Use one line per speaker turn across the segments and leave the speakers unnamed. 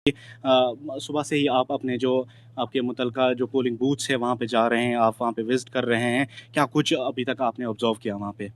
सुबह से ही आप अपने जो आपके मुतलका जो पोलिंग बूथ्स है वहाँ पे जा रहे हैं, आप वहाँ पे विज़िट कर रहे हैं। क्या कुछ अभी तक आपने ऑब्ज़र्व किया वहाँ पे?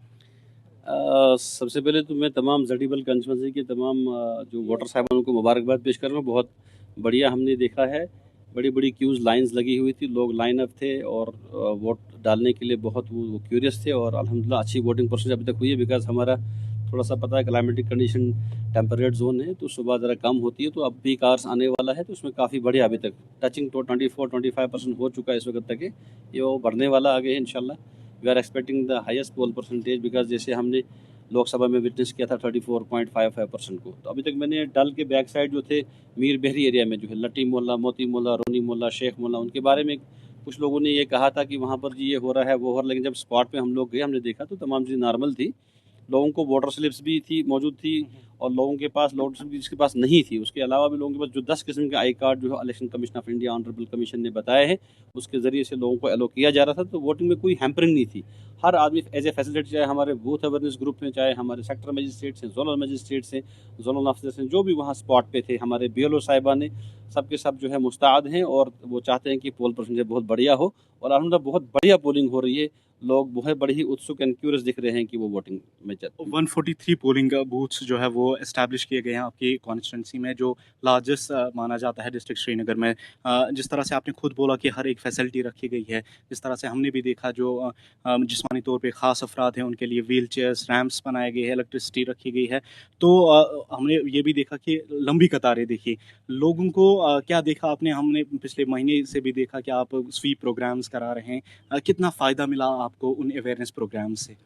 सबसे पहले तो मैं तमाम ज़टीबल कंस्टिट्यूंसी के तमाम जो वोटर साहिबान को मुबारकबाद पेश कर रहा हूँ। बहुत बढ़िया हमने देखा है, बड़ी-बड़ी क्यूज़ लाइन्स लगी हुई थी, लोग लाइन अप थे और वोट डालने के लिए बहुत वो क्यूरियस थे और अल्हम्दुलिल्लाह अच्छी वोटिंग परसेंटेज अभी तक हुई है बिकॉज़ हमारा थोड़ा-सा पता है क्लाइमेटिक कंडीशन टेम्परेट ज़ोन है, तो सुबह ज़रा कम होती है, तो अब पीक आवर्स आने वाला है, तो उसमें काफ़ी बढ़िया अभी तक टचिंग तो 24-25% हो चुका है इस वक़्त तक है। ये वो बढ़ने वाला आगे है इंशाल्लाह। We are expecting the highest poll percentage because जैसे हमने लोकसभा में विटनेस किया था 34.55% को। तो अभी तक मैंने डल के बैक साइड जो थे मीर बहरी एरिया में जो है लट्टी मोहल्ला, मोती मोहल्ला, रोनी मोहल्ला, शेख मोहल्ला, उनके बारे में कुछ लोगों ने ये कहा था कि वहाँ पर जी ये हो रहा है, वो हो रहा है, लेकिन जब स्पॉट पे हम लोग गए हमने देखा तो तमाम चीज़ें नॉर्मल थी। लोगों को वोटर स्लिप्स भी थी मौजूद थी और लोगों के पास वोटर स्लिप जिसके पास नहीं थी, उसके अलावा भी लोगों के पास जो 10 किस्म के आई कार्ड जो है election commission of India honourable commission ने बताए हैं, उसके ज़रिए से लोगों को एलो किया जा रहा था, तो वोटिंग में कोई हैम्परिंग नहीं थी। हर आदमी एज़ ए फैसिलिटी चाहे हमारे बूथ अवेयरनेस ग्रुप हैं, चाहे हमारे सेक्टर मजिस्ट्रेट्स हैं, ज़ोनल मजिस्ट्रेट्स हैं, ज़ोनल ऑफिसर्स हैं, जो भी वहाँ स्पॉट पे थे, हमारे बीएलओ साहिबान ने, सब के सब जो है मुस्तैद हैं और वो चाहते हैं कि पोल परसेंटेज बहुत बढ़िया हो और अल्हम्दुलिल्लाह बहुत बढ़िया पोलिंग हो रही है। लोग बहुत बड़े ही उत्सुक एंड क्यूरियस दिख रहे हैं कि वो वोटिंग में
143 पोलिंग बूथ्स जो है वो एस्टैब्लिश किए गए हैं आपकी कॉन्स्टिट्यूंसी में जो लार्जेस्ट माना जाता है डिस्ट्रिक्ट श्रीनगर में। जिस तरह से आपने खुद बोला कि हर एक फैसिलिटी रखी गई है, जिस तरह से हमने भी देखा जो जिस्मानी तौर पे ख़ास अफराद हैं उनके लिए व्हील चेयर्स, रैंप्स बनाए गए हैं, इलेक्ट्रिसिटी रखी गई है। तो हमने ये भी देखा कि लंबी कतारें देखी। लोगों को क्या देखा आपने? हमने पिछले महीने से भी देखा कि आप स्वीप प्रोग्राम्स करा रहे हैं। कितना फ़ायदा मिला आपको उन अवेयरनेस प्रोग्राम से?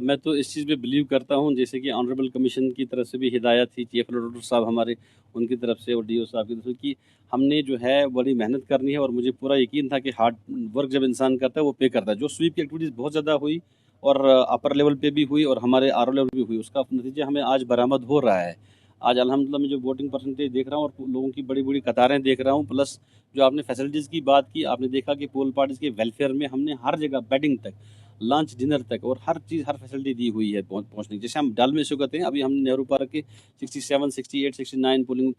मैं तो इस चीज़ पे बिलीव करता हूँ जैसे कि ऑनरेबल कमीशन की तरफ से भी हिदायत थी चीफ ऑडिटर साहब हमारे उनकी तरफ से और डीओ साहब की तरफ से कि हमने जो है बड़ी मेहनत करनी है और मुझे पूरा यकीन था कि हार्ड वर्क जब इंसान करता है वो पे करता है। जो स्वीप की एक्टिविटीज़ बहुत ज़्यादा हुई और अपर लेवल पे भी हुई और हमारे आर लेवल पे भी हुई, उसका नतीजा हमें आज बरामद हो रहा है। आज अल्हम्दुलिल्लाह मैं जो वोटिंग परसेंटेज देख रहा हूँ और लोगों की बड़ी-बड़ी कतारें देख रहा हूँ, प्लस जो आपने फैसिलिटीज़ की बात की, आपने देखा कि पोल पार्टीज़ के वेलफेयर में हमने हर जगह बेडिंग तक, लंच, डिनर तक और हर चीज़, हर फैसिलिटी दी हुई है पहुँचने की। जैसे हम डल में इस वक़्त हैं, अभी हमने नेहरू पार्क के 67, 68, 69 पोलिंग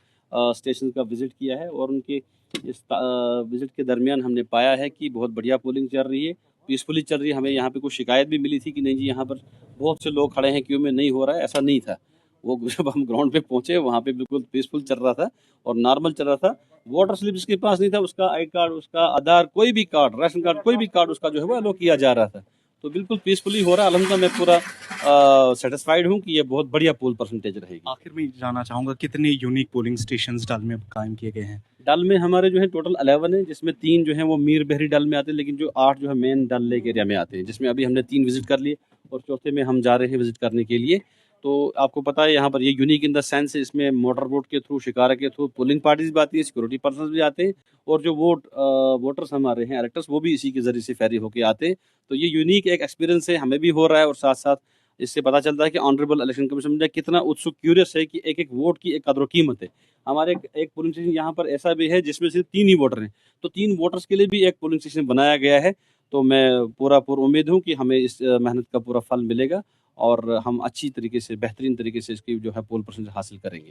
स्टेशन का विज़िट किया है और उनके इस विज़िट के दरमियान हमने पाया है कि बहुत बढ़िया पोलिंग चल रही है, पीसफुली चल रही है। हमें यहाँ पे कुछ शिकायत भी मिली थी कि नहीं जी यहाँ पर बहुत से लोग खड़े हैं क्यू में, नहीं हो रहा है, ऐसा नहीं था। वो जब हम ग्राउंड पे पहुँचे वहाँ पे बिल्कुल पीसफुल चल रहा था और नॉर्मल चल रहा था। वोटर स्लिप जिसके पास नहीं था उसका आई कार्ड, उसका आधार, कोई भी कार्ड, राशन कार्ड, कोई भी कार्ड उसका जो है वो एलो किया जा रहा था। तो बिल्कुल पीसफुली हो रहा है। अल्हम्दुलिल्लाह मैं पूरा सेटिस्फाइड हूँ कि ये बहुत बढ़िया पोल परसेंटेज रहेगी।
आखिर में जानना चाहूँगा कितने यूनिक पोलिंग स्टेशंस डल में कायम किए गए हैं?
डल में हमारे जो है टोटल 11 है जिसमें 3 जो हैं वो मीर बहरी डल में आते हैं, लेकिन जो 8 जो है मेन डल लेक एरिया में आते हैं, जिसमें अभी हमने 3 विजिट कर लिए और चौथे में हम जा रहे हैं विजिट करने के लिए। तो आपको पता है यहाँ पर ये यूनिक इन द सेंस इसमें मोटर बोट के थ्रू, शिकारा के थ्रू पोलिंग पार्टीज भी आती है, सिक्योरिटी पर्सनस भी आते हैं और जो वोटर्स हमारे हैं इलेक्टर्स वो भी इसी के जरिए से फेरी होके आते हैं। तो ये यूनिक एक एक्सपीरियंस है, हमें भी हो रहा है और साथ साथ इससे पता चलता है कि ऑनरेबल इलेक्शन कमीशन में कितना उत्सुक क्यूरियस है कि एक एक वोट की एक कदर कीमत है। हमारे एक पोलिंग स्टेशन यहाँ पर ऐसा भी है जिसमें सिर्फ 3 ही वोटर हैं, तो 3 वोटर्स के लिए भी एक पोलिंग स्टेशन बनाया गया है। तो मैं पूरा उम्मीद हूँ कि हमें इस मेहनत का पूरा फल मिलेगा और हम अच्छी तरीके से, बेहतरीन तरीके से इसकी जो है पोल परसेंटेज हासिल करेंगे।